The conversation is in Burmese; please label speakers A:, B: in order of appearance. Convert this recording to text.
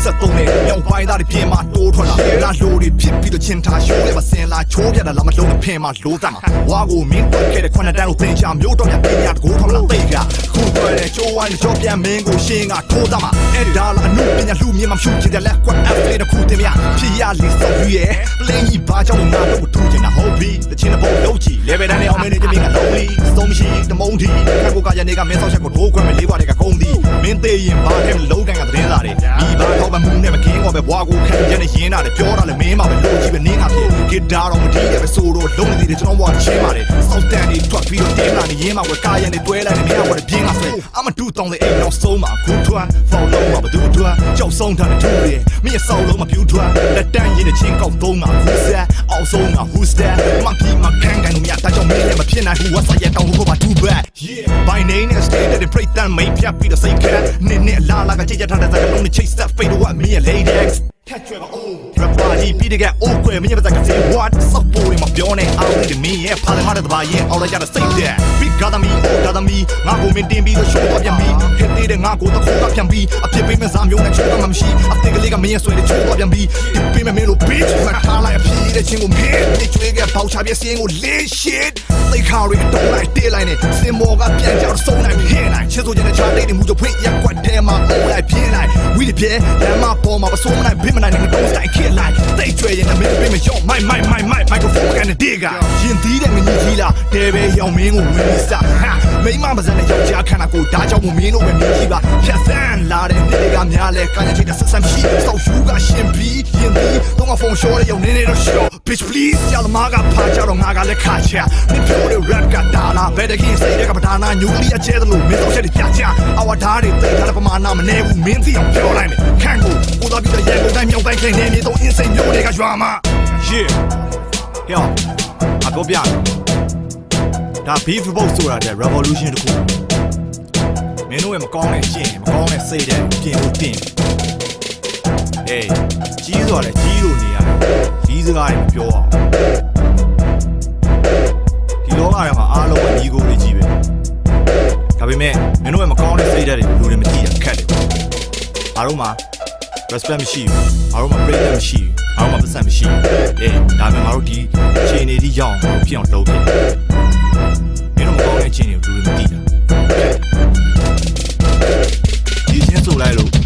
A: 73နဲ့မြောင်ပိုင်းသားတွေပြင်မှာတိုးထွက်လာလာလိုတွေဖြစ်ပြီးတော့ချင်းထားရှိုးလေးမှာစင်လာချိုးပြတာလာမလုံးနဲ့ဖင်မှာလို့သားမှာဝါကိုမင်းတက်ခဲ့တဲ့ခွန်းတန်းကိုသင်ချာမျိုးတော့ပြပညာတကူထောင်းလာသိကခုတွဲတဲ့ချိုးဝိုင်းကြောပြန်မင်းကိုရှင်းကထိုးသားမှာအဲ့ဒါလာအမှုပညာလူမြင်မှာဖြူချင်တယ်လက်ကွက်အဖလေးတစ်ခုတင်မြဖြစ်ရလီစော်ယူရဲ့ပလင်းကြီးဘာကြောင့်ငါတို့ထူချင်တာဟုတ်ပြီတချင်းတဲ့ပုံလုံးကြည့်လေဘယ်တန်းနဲ့အောင်မင်းနေတမင်းကလုံးလီသုံးရှိတမုံတီခက်ကိုကရနေကမင်းဆောက်ချက်ကိုထိုးခွဲမဲ့လေးပါးတွေကကုန်းသည်မင်းသေးရင်ဘာထဲလုံးကန်ကသတင်းစာတွေမိဘထောက်ပံ့မှုနဲ့မကင်းတော့ပဲဘွားကိုခံရနေရင်းတာလေပြောတာလေမင်းမပဲလို့ကြည့်ပဲနင်းကဖြစ်ဂီတာတော့မတီးတယ်ပဲဆိုတော့လုံးနေတယ်ကျွန်တော်ဘွားချင်းပါတယ်စောက်တန်တွေထွက်ပြီးတော့တင်းလာနေရင်းမှာဝယ်ကားရနေတွဲလိုက်နေမင်းကဘွားပြင်းလာဆွဲအမတူတောင်းတဲ့အိမ်နောက်ဆုံးမှာခုထွန်းဖော်လုံးမှာဘသူထွန်းကြောက်ဆုံးထားတဲ့ထူတယ်မင်းရဲ့စောက်လုံးမှာပြူထွန်းလက်တန်းရင်းတဲ့ချင်းကောက်သုံးမှာဟူးဆက်အောက်ဆုံးမှာဟူးဆက်မကီမကန်ကန်တို့မြတ်တာကြောင့်မင်းလည်းမဖြစ်နိုင်ဘူးဝတ်ဆိုင်ရတောင်းလို့ပါ too bad by name and state that break down မိတ်ဖြတ်ပြီးတော့စိတ်ခက်နင်းနဲ့လာကကြည့်ကြထားတဲ့စကားလုံးနဲ့ chase that fade what me a lady catch you oh rapper ပြီးတဲ့ကအိုးကွယ်မင်းရဲ့ပါကစင် what support မပြောနဲ့အောက်တဲ့မင်းရဲ့ဖားတဲ့ဘာရဲ့အော်လိုက်ရတဲ့စိတ်တဲ့ big got me oh got me ငါကိုမင်းတင်ပြီးတော့ show တော့ပြန်ပြီးဟစ်တဲ့ငါကိုတခိုးကပြန်ပြီးအဖြစ်ပေးမဲ့စားမျိုးနဲ့ချိုးတော့မှမရှိအသက်ကလေးကမင်းရဲ့ဆွဲတဲ့ချိုးတော့ပြန်ပြီးဒီပေးမဲ့မင်းလို့ bitch မထားလိုက်အဖြစ်တဲ့ချင်းကိုမင်းဒီကျွေးကပေါချပြစင်းကို lay shit သိခါရီတော့လိုက်တေးလိုက်နဲ့စင်မောကပြန်ကြောက်ဆုံးနိုင်ဟင်းနိုင်ချစ်ဆိုချင်တဲ့ချာတိတ်တွေမူကြဖွင့်ရက်ကွက်တဲမှာအိုးလိုက်ပြင်းလိုက်ဝီးပြဲလမ်းမပေါ်မှာပစိုးမနိုင်ဘင်းမနိုင်နဲ့တော့တိုင်းခစ်လိုက်သိကျွေးရင်မင်းပေးမရောမိုက် microphone ကနေဒီကရင်သီးတဲ့ငကြီးကြီးလားတဲပဲရောင်မင်းကိုဝင်ပြီးစားဟာမိမမစနဲ့ယောက်ျားခန္ဓာကိုဒါကြောင့်မင်းတို့ပဲမြင်ကြည့်ပါဖြတ်ဆန်းလာတဲ့နေ့ကများလဲကာရချိတ်တဲ့ဆက်ဆံရှိစောက်ရှူကရှင်ပြီးရင်သီးတော့ငါဖုန်းရှော်ရရုံနေနေတော့ရှော့ bitch please ကျလမာကဖာကြတော့ငါကလည်းခါချမင်းပြောတဲ့ rap ကဒါလားဘယ်တကင်းစိတ်တဲ့ကပဒါနာညူလီအကျဲတယ်လို့မင်းတို့ချက်တွေပြချအဝဒါတွေသိထားတဲ့ပမာဏမနေဘူးမင်းသိအောင်ပြောလိုက်မယ်ခန့်ကိုကိုတော်ပြီးတော့ရန်ကုန်တိုင်းမြောက်တိုင်းခင်းနေမြေတော့ insane မျိုးတွေကရွာမှာ yeah ဟဲ့အတော့ပြဒါ beef box ဆိုတာတဲ့ revolution တခုမင်းတို့ရဲ့မကောင်းတဲ့ကျင့်မကောင်းတဲ့စိတ်တဲ့ပြင်လို့တင်အေးကြီးဆိုတာလေကြီးလို့နေရတယ်ကြီးစကားတွေမပြောအောင်ဒီလောကထဲမှာအားလုံးကညီကိုတွေကြီးပဲဒါပေမဲ့မင်းတို့ရဲ့မကောင်းတဲ့စိတ်ဓာတ်တွေလူတွေမကြည့်ရခက်တယ်အားလုံးမှာ respect မရှိဘူးအားလုံးမှာ praise မရှိဘူးအားလုံးမှာပတ်စံမရှိဘူးအေးဒါပေမဲ့ငါတို့ဒီအခြေအနေကြီးရောက်အောင်ဖြစ်အောင်လုပ်ခဲ့မင်းတို့မကောင်းတဲ့အခြေအနေကိုလူတွေမကြည့်တာဒီချင်းဆိုလိုက်လို့